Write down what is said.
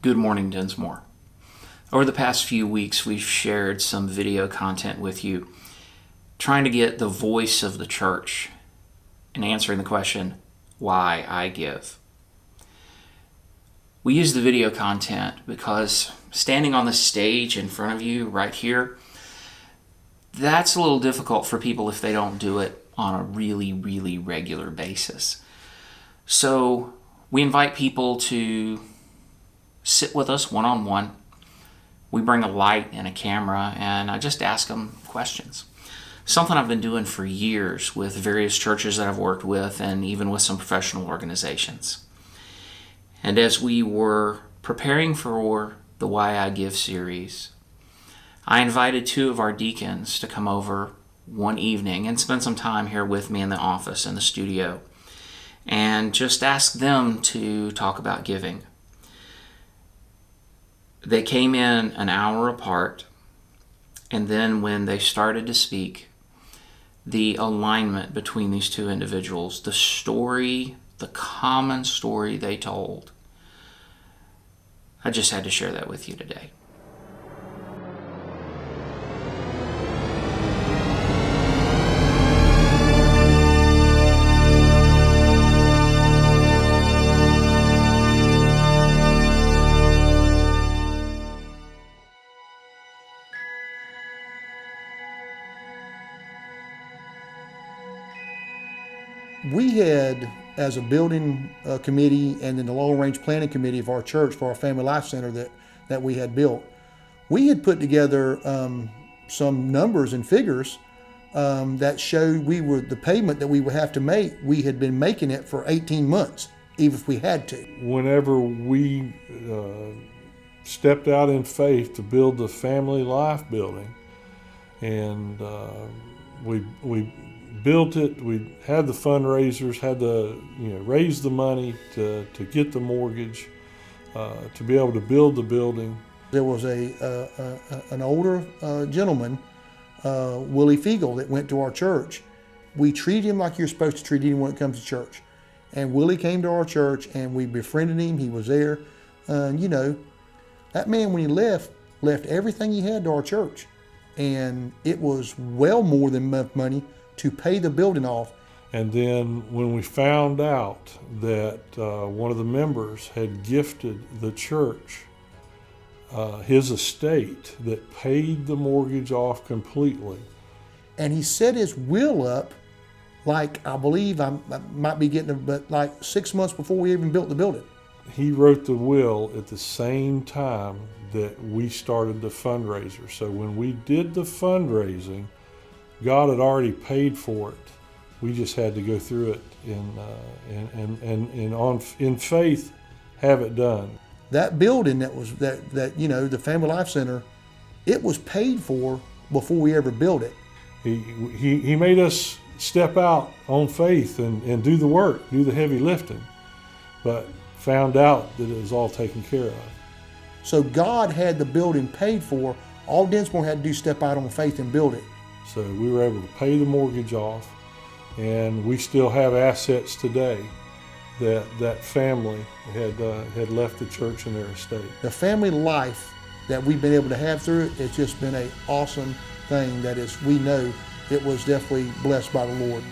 Good morning, Dinsmore. Over the past few weeks, we've shared some video content with you, trying to get the voice of the church and answering the question, why I give. We use the video content because standing on the stage in front of you right here, that's a little difficult for people if they don't do it on a really regular basis. So we invite people to sit with us one-on-one. We bring a light and a camera, and I just ask them questions. Something I've been doing for years with various churches that I've worked with and even with some professional organizations. And as we were preparing for the YIGive series, I invited two of our deacons to come over one evening and spend some time here with me in the office, in the studio, and just ask them to talk about giving. They came in an hour apart, and then when they started to speak, the alignment between these two individuals, the story, the common story they told, I just had to share that with you today. We had, as a building committee and then the long-range planning committee of our church for our Family Life Center that we had built, we had put together some numbers and figures that showed the payment that we would have to make. We had been making it for 18 months, even if we had to. Whenever we stepped out in faith to build the Family Life building, and we built it, we had the fundraisers, had to raise the money to get the mortgage, to be able to build the building. There was an older gentleman, Willie Fiegel, that went to our church. We treated him like you're supposed to treat anyone that comes to church. And Willie came to our church and we befriended him. He was there. That man, when he left everything he had to our church. And it was well more than enough money to pay the building off. And then when we found out that one of the members had gifted the church his estate that paid the mortgage off completely. And he set his will up, like, I believe I might be getting it, but like 6 months before we even built the building. He wrote the will at the same time that we started the fundraiser. So when we did the fundraising, God had already paid for it. We just had to go through it in faith, have it done. That building the Family Life Center, it was paid for before we ever built it. He made us step out on faith and do the work, do the heavy lifting, but found out that it was all taken care of. So God had the building paid for. All Dinsmore had to do is step out on faith and build it. So we were able to pay the mortgage off, and we still have assets today that family had left the church in their estate. The family life that we've been able to have through it, it's just been an awesome thing we know it was definitely blessed by the Lord.